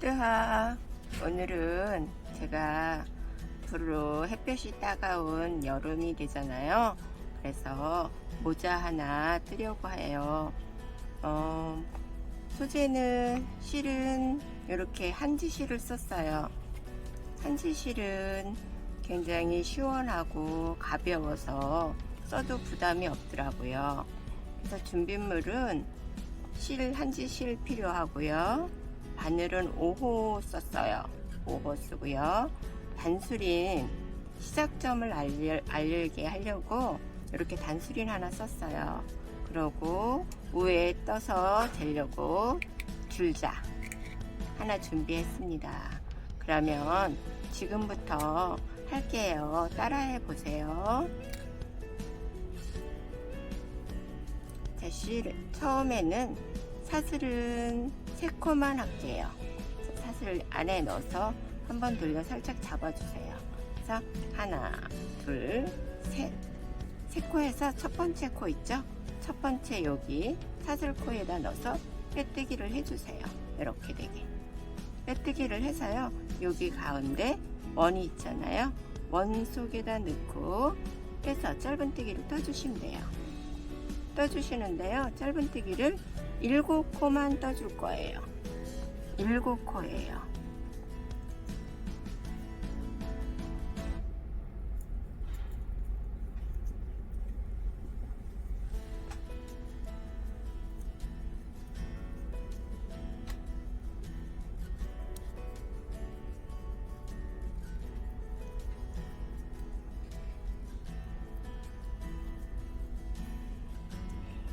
뜨하. 오늘은 제가 앞으로 햇볕이 따가운 여름이 되잖아요. 그래서 모자 하나 뜨려고 해요. 소재는 실은 이렇게 한지 실을 썼어요. 한지 실은 굉장히 시원하고 가벼워서 써도 부담이 없더라고요. 그래서 준비물은 한지 실 필요하고요. 바늘은 5호 썼어요. 5호 쓰고요. 단수린 시작점을 알게 하려고 이렇게 단수린 하나 썼어요. 그리고 위에 떠서 재려고 줄자 하나 준비했습니다. 그러면 지금부터 할게요. 따라해 보세요. 자, 처음에는 사슬은 3코만 할게요. 사슬 안에 넣어서 한번 돌려 살짝 잡아주세요. 그래서 하나, 둘, 셋. 3코에서 첫 번째 코 있죠? 첫 번째 여기 사슬코에다 넣어서 빼뜨기를 해주세요. 이렇게 되게. 빼뜨기를 해서요. 여기 가운데 원이 있잖아요. 원 속에다 넣고 해서 짧은뜨기를 떠주시면 돼요. 떠주시는데요. 짧은뜨기를 7코만 떠줄 거예요. 7코예요.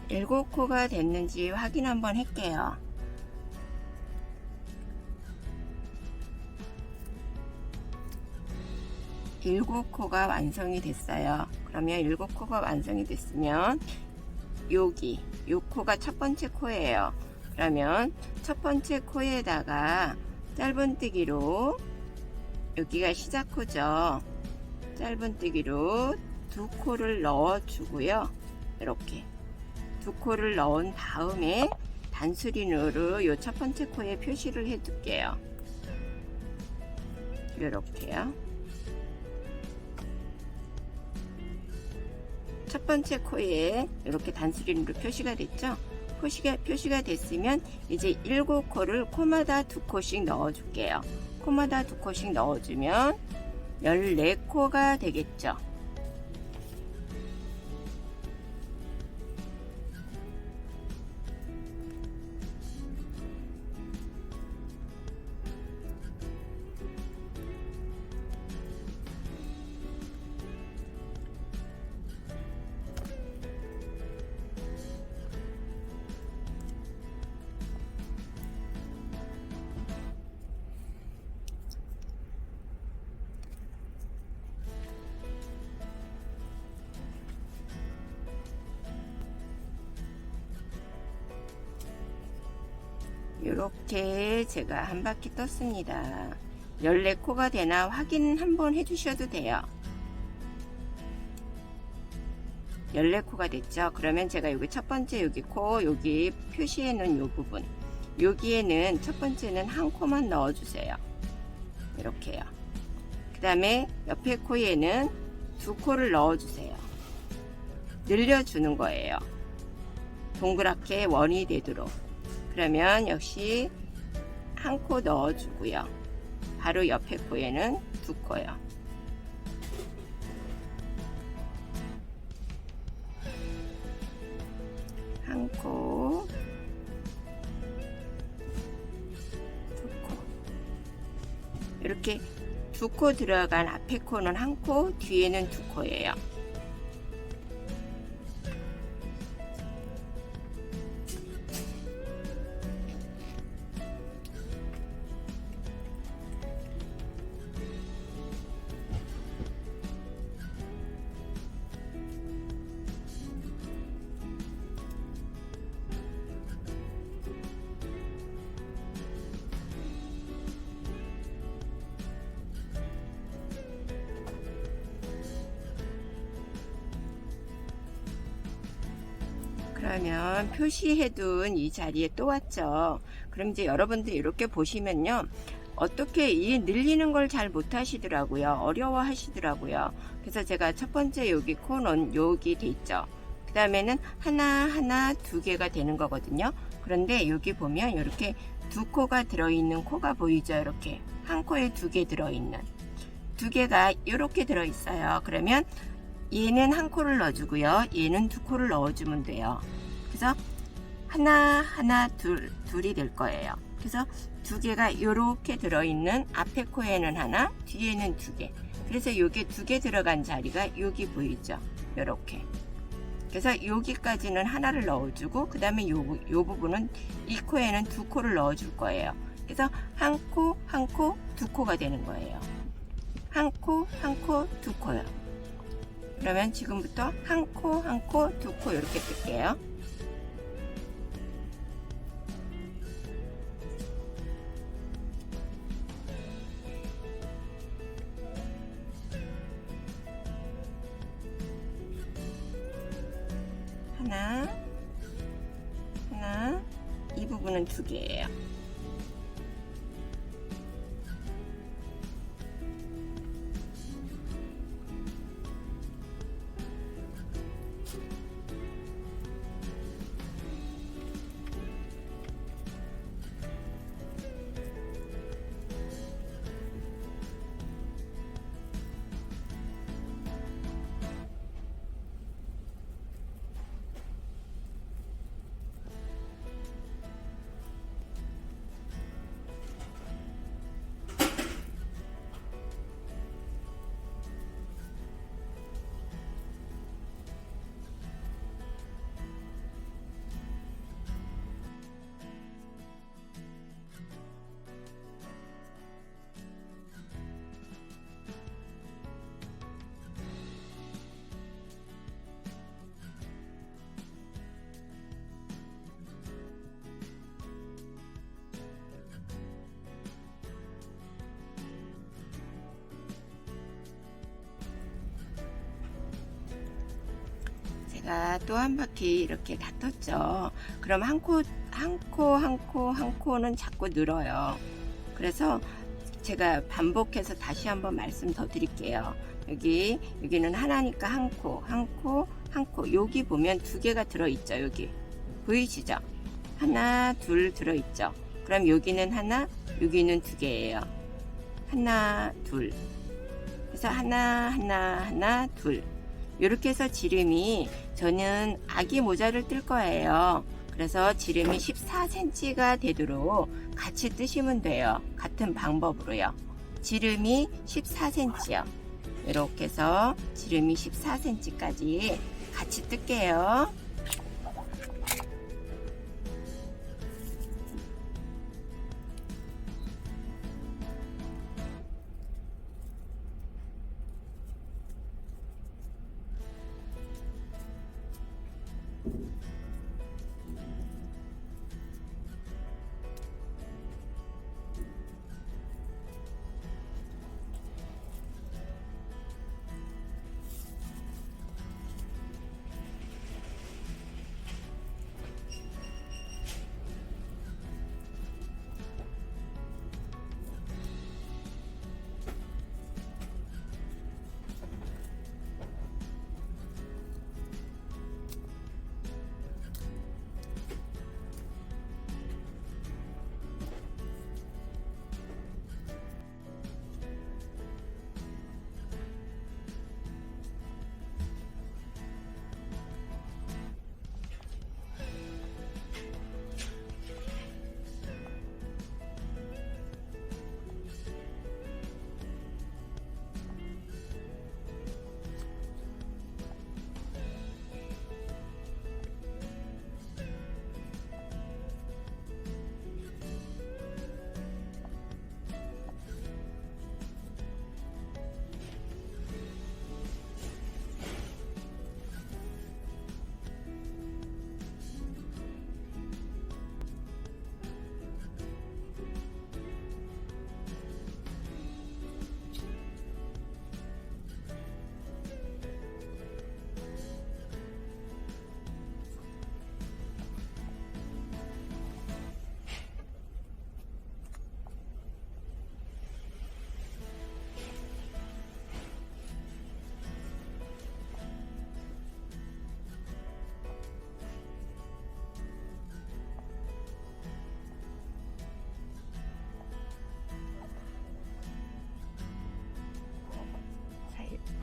일곱 코가 됐는지 확인 한번 할게요. 일곱 코가 완성이 됐어요. 그러면 7코가 완성이 됐으면 여기 요 코가 첫 번째 코예요. 그러면 첫 번째 코에다가 짧은뜨기로 여기가 시작코죠. 짧은뜨기로 2코를 넣어 주고요. 이렇게 2코를 넣은 다음에 단수린으로 요 첫 번째 코에 표시를 해 둘게요. 이렇게요. 첫 번째 코에 이렇게 단수린으로 표시가 됐죠? 표시가 됐으면 이제 7코를 코마다 2코씩 넣어 줄게요. 코마다 2코씩 넣어 주면 14코가 되겠죠? 이렇게 제가 한 바퀴 떴습니다. 14코가 되나 확인 한번 해주셔도 돼요. 14코가 됐죠? 그러면 제가 여기 첫 번째 여기 코, 여기 표시해 놓은 요 부분, 여기에는 첫 번째는 한 코만 넣어주세요. 이렇게요. 그 다음에 옆에 코에는 2코를 넣어주세요. 늘려주는 거예요. 동그랗게 원이 되도록. 그러면 역시 한 코 넣어주고요. 바로 옆에 코에는 2코요. 한 코, 2코. 이렇게 2코 들어간 앞에 코는 한 코, 뒤에는 2코예요. 그러면 표시해둔 이 자리에 또 왔죠. 그럼 그럼 이제 여러분들 이렇게 보시면요. 어떻게 이 늘리는 걸 잘 못하시더라고요. 어려워 하시더라고요. 그래서 제가 첫 번째 여기 코는 여기 돼 있죠. 그 다음에는 하나 두 개가 되는 거거든요. 그런데 여기 보면 이렇게 두 코가 들어있는 코가 보이죠. 이렇게 한 코에 두 개 들어있는 두 개가 이렇게 들어있어요. 그러면 얘는 한 코를 넣어주고요. 얘는 두 코를 넣어주면 돼요. 그래서 하나 둘이 될 거예요. 그래서 두 개가 이렇게 들어있는 앞에 코에는 하나, 뒤에는 두 개. 그래서 요게 두 개 들어간 자리가 여기 보이죠? 요렇게. 그래서 여기까지는 하나를 넣어주고 그 다음에 요 부분은 이 코에는 두 코를 넣어줄 거예요. 그래서 한 코, 두 코가 되는 거예요. 한 코, 두 코요. 그러면 지금부터 한 코, 두 코 이렇게 뜰게요. 하나, 이 부분은 두 개예요. 제가 또 한 바퀴 이렇게 다 떴죠. 그럼 한 코는 자꾸 늘어요. 그래서 제가 반복해서 다시 한번 말씀 더 드릴게요. 여기는 하나니까 한 코. 여기 보면 두 개가 들어있죠. 여기 보이시죠? 하나, 둘 들어있죠. 그럼 여기는 하나, 여기는 두 개예요. 하나, 둘. 그래서 하나, 둘. 이렇게 해서 지름이 저는 아기 모자를 뜰 거예요. 그래서 지름이 14cm가 되도록 같이 뜨시면 돼요. 같은 방법으로요. 지름이 14cm요. 이렇게 해서 지름이 14cm까지 같이 뜰게요.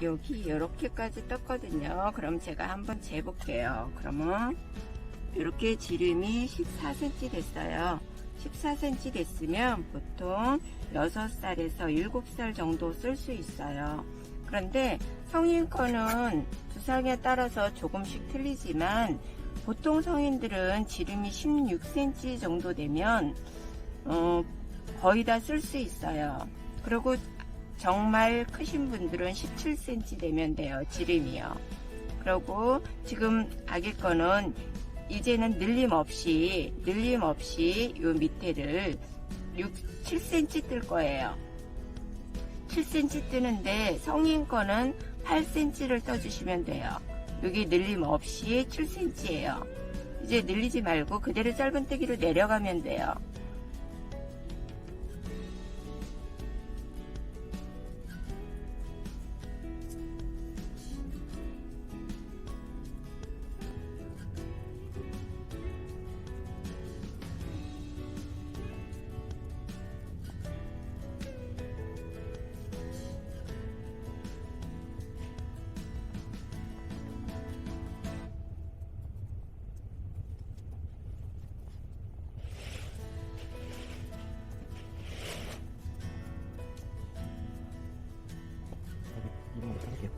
여기 이렇게까지 떴거든요. 그럼 제가 한번 재볼게요. 그러면 이렇게 지름이 14cm 됐어요. 14cm 됐으면 보통 6살에서 7살 정도 쓸 수 있어요. 그런데 성인 거는 두상에 따라서 조금씩 틀리지만 보통 성인들은 지름이 16cm 정도 되면 거의 다 쓸 수 있어요. 그리고 정말 크신 분들은 17cm 되면 돼요. 지름이요. 그리고 지금 아기 거는 이제는 늘림 없이 요 밑에를 7cm 뜰 거예요. 7cm 뜨는데 성인 거는 8cm를 떠주시면 돼요. 여기 늘림 없이 7cm예요. 이제 늘리지 말고 그대로 짧은뜨기로 내려가면 돼요. 이런 거 할게요.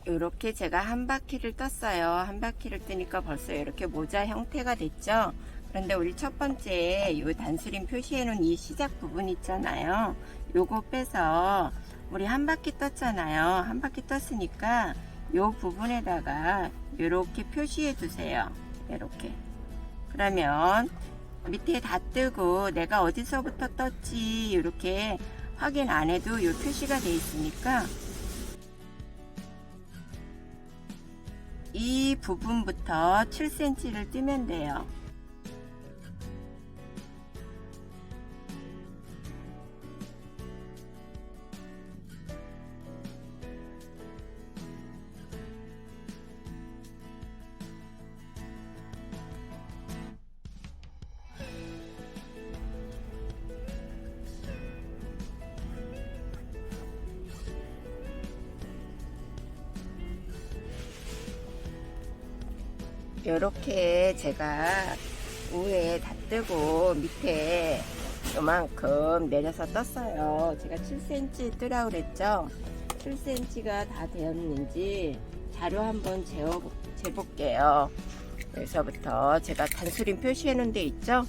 이렇게 제가 한 바퀴를 떴어요. 한 바퀴를 뜨니까 벌써 이렇게 모자 형태가 됐죠. 그런데 우리 첫 번째 이 단수림 표시해 놓은 이 시작 부분 있잖아요. 요거 빼서 우리 한 바퀴 떴잖아요. 한 바퀴 떴으니까 요 부분에다가 이렇게 표시해 두세요. 이렇게. 그러면 밑에 다 뜨고 내가 어디서부터 떴지 이렇게 확인 안 해도 요 표시가 돼 있으니까 이 부분부터 7cm를 뜨면 돼요. 요렇게 제가 위에 다 뜨고 밑에 요만큼 내려서 떴어요. 제가 7cm 뜨라고 그랬죠. 7cm가 다 되었는지 자료 한번 재볼게요. 여기서부터 제가 단수림 표시해 놓은 데 있죠.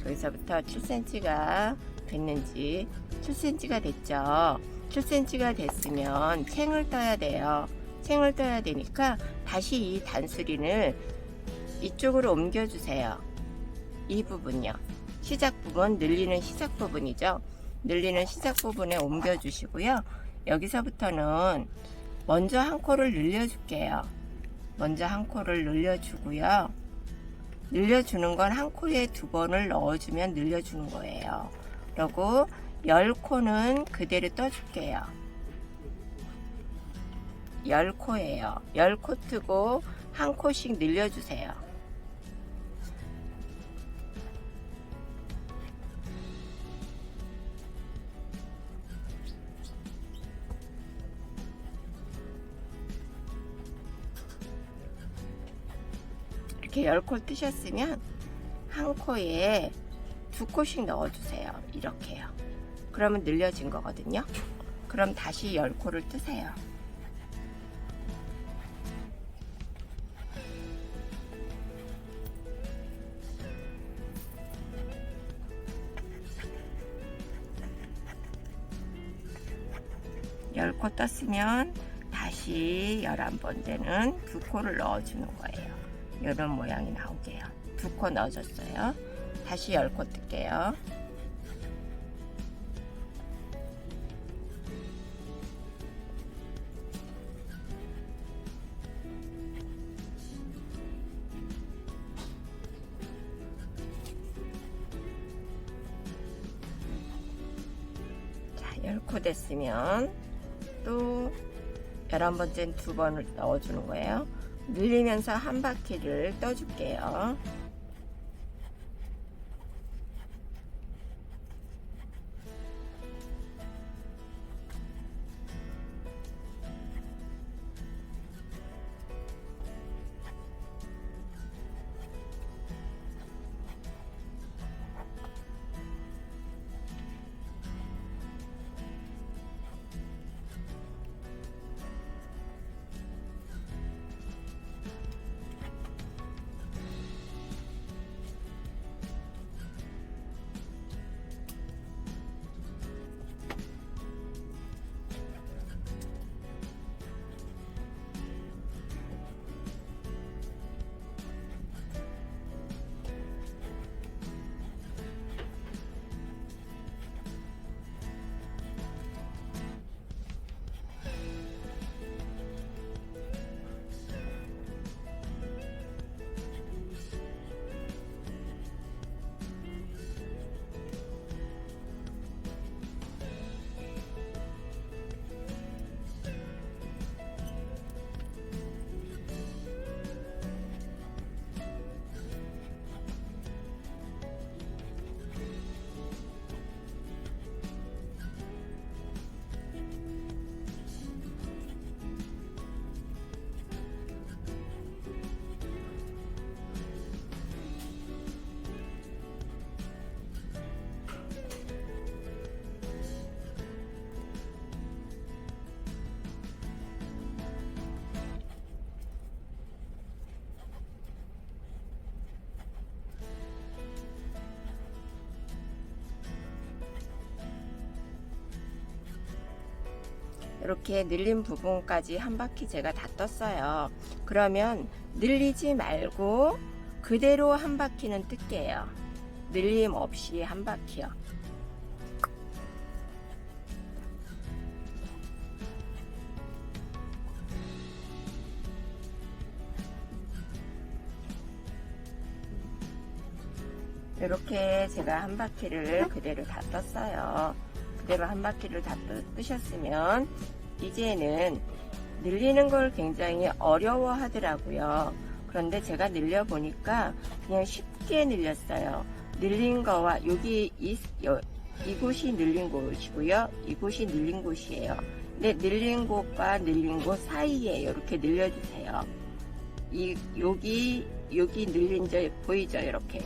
여기서부터 7cm가 됐는지 7cm가 됐죠. 7cm가 됐으면 챙을 떠야 돼요. 챙을 떠야 되니까 다시 이 단수림을 이쪽으로 옮겨주세요. 이 부분요. 시작 부분, 늘리는 시작 부분이죠. 늘리는 시작 부분에 옮겨주시고요. 여기서부터는 먼저 한 코를 늘려줄게요. 먼저 한 코를 늘려주고요. 늘려주는 건 한 코에 2번을 넣어주면 늘려주는 거예요. 그리고 10코는 그대로 떠줄게요. 10코예요. 10코 뜨고 한 코씩 늘려주세요. 이렇게 10코 뜨셨으면 한 코에 2코씩 넣어주세요. 이렇게요. 그러면 늘려진 거거든요. 그럼 다시 10코를 뜨세요. 열 코 떴으면 다시 11번째는 2코를 넣어주는 거예요. 이런 모양이 나오게요. 2코 넣어줬어요. 다시 10코 뜰게요. 자, 10코 됐으면 또 11번째는 2번을 넣어주는 거예요. 늘리면서 한 바퀴를 떠줄게요. 이렇게 늘린 부분까지 한 바퀴 제가 다 떴어요. 그러면 늘리지 말고 그대로 한 바퀴는 뜰게요. 늘림 없이 한 바퀴요. 이렇게 제가 한 바퀴를 그대로 다 떴어요. 그대로 한 바퀴를 다 뜨셨으면 이제는 늘리는 걸 굉장히 어려워 하더라고요. 그런데 제가 늘려 보니까 그냥 쉽게 늘렸어요. 늘린 거와 이곳이 늘린 곳이고요. 이곳이 늘린 곳이에요. 근데 늘린 곳과 늘린 곳 사이에 이렇게 늘려주세요. 여기 늘린 저 보이죠? 이렇게.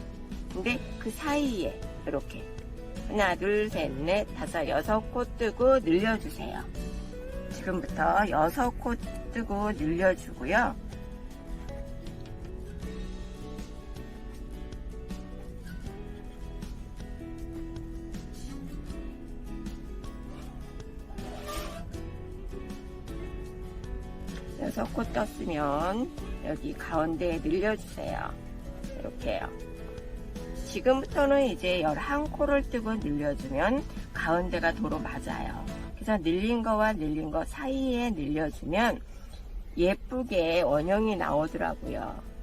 근데 그 사이에 이렇게 하나, 둘, 셋, 넷, 다섯, 6코 뜨고 늘려주세요. 지금부터 6코 뜨고 늘려주고요. 여섯 코 떴으면 여기 가운데에 늘려주세요. 이렇게요. 지금부터는 이제 11코를 뜨고 늘려주면 가운데가 도로 맞아요. 그래서 늘린 거와 늘린 거 사이에 늘려주면 예쁘게 원형이 나오더라고요.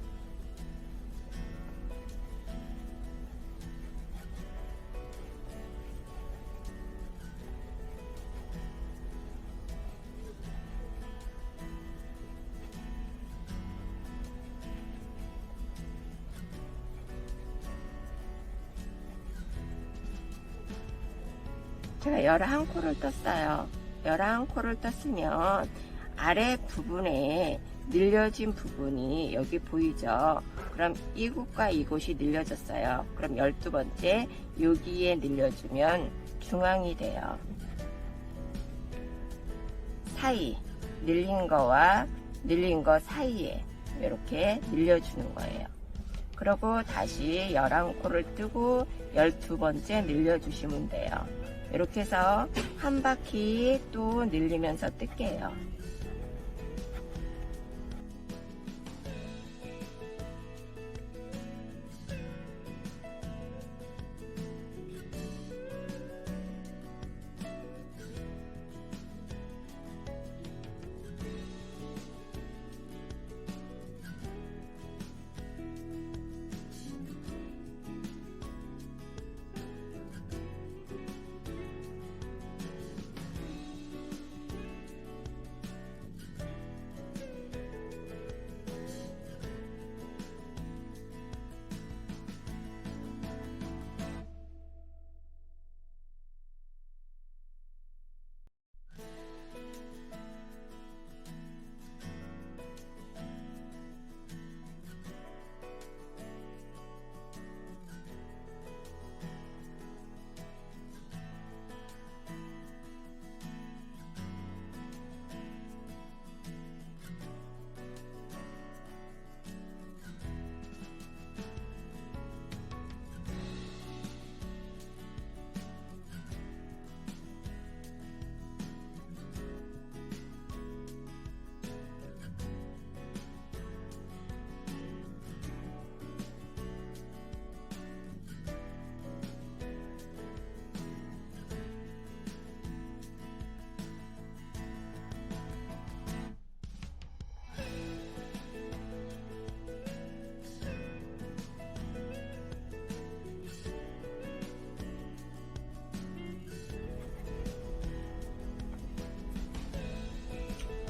제가 11코를 떴어요. 11코를 떴으면 아래 부분에 늘려진 부분이 여기 보이죠? 그럼 이곳과 이곳이 늘려졌어요. 그럼 12번째 여기에 늘려주면 중앙이 돼요. 사이, 늘린 거와 늘린 거 사이에 이렇게 늘려주는 거예요. 그리고 다시 11코를 뜨고 12번째 늘려주시면 돼요. 이렇게 해서 한 바퀴 또 늘리면서 뜰게요.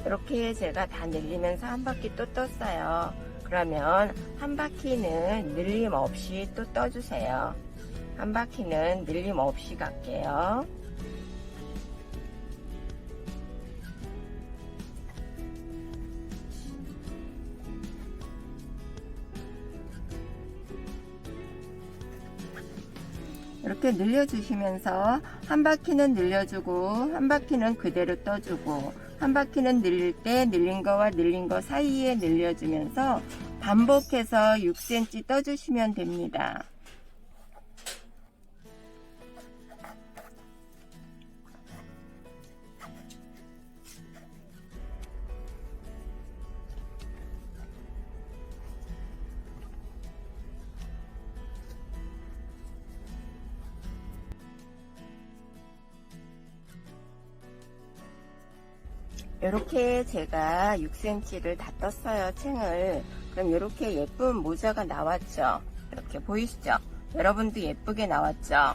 이렇게 제가 다 늘리면서 한 바퀴 또 떴어요. 그러면 한 바퀴는 늘림 없이 또 떠주세요. 한 바퀴는 늘림 없이 갈게요. 이렇게 늘려주시면서 한 바퀴는 늘려주고 한 바퀴는 그대로 떠주고 한 바퀴는 늘릴 때 늘린 거와 늘린 거 사이에 늘려주면서 반복해서 6cm 떠주시면 됩니다. 이렇게 제가 6cm를 다 떴어요. 챙을. 그럼 이렇게 예쁜 모자가 나왔죠. 이렇게 보이시죠? 여러분도 예쁘게 나왔죠?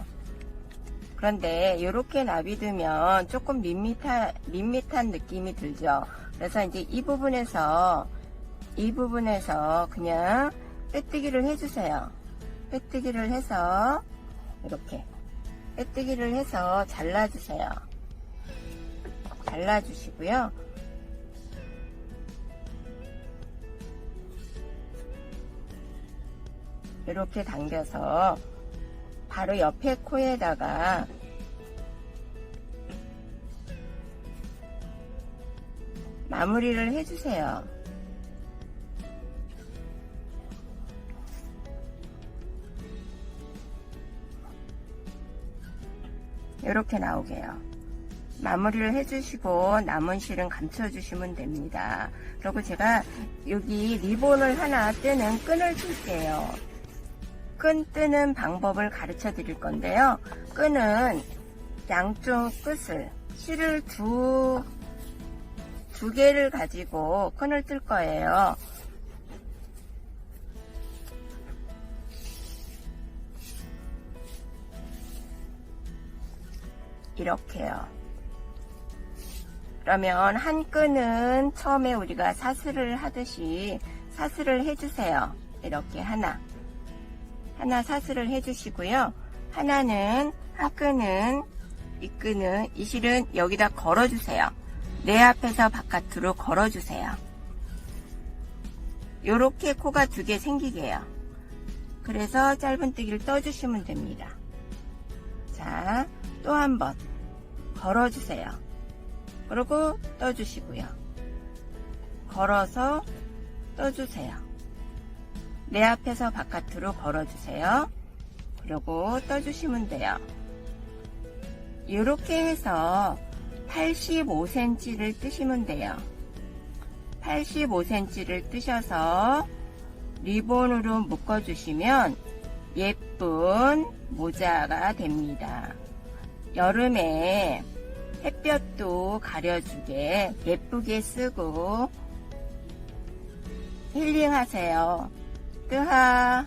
그런데 이렇게 나비두면 조금 밋밋한 느낌이 들죠? 그래서 이제 이 부분에서 그냥 빼뜨기를 해주세요. 빼뜨기를 해서 이렇게 빼뜨기를 해서 잘라주세요. 잘라주시고요. 이렇게 당겨서 바로 옆에 코에다가 마무리를 해주세요. 이렇게 나오게요. 마무리를 해주시고 남은 실은 감춰주시면 됩니다. 그리고 제가 여기 리본을 하나 뜨는 끈을 쓸게요. 끈 뜨는 방법을 가르쳐 드릴 건데요. 끈은 양쪽 끝을 실을 두 개를 가지고 끈을 뜰 거예요. 이렇게요. 그러면 한 끈은 처음에 우리가 사슬을 하듯이 사슬을 해주세요. 이렇게 하나 사슬을 해주시고요. 한 끈은 이 실은 여기다 걸어주세요. 내 앞에서 바깥으로 걸어주세요. 요렇게 코가 2개 생기게요. 그래서 짧은뜨기를 떠주시면 됩니다. 자, 또 한 번 걸어주세요. 그리고 떠주시고요. 걸어서 떠주세요. 내 앞에서 바깥으로 걸어주세요. 그리고 떠주시면 돼요. 이렇게 해서 85cm를 뜨시면 돼요. 85cm를 뜨셔서 리본으로 묶어주시면 예쁜 모자가 됩니다. 여름에 햇볕도 가려주게 예쁘게 쓰고 힐링하세요. 뜨하.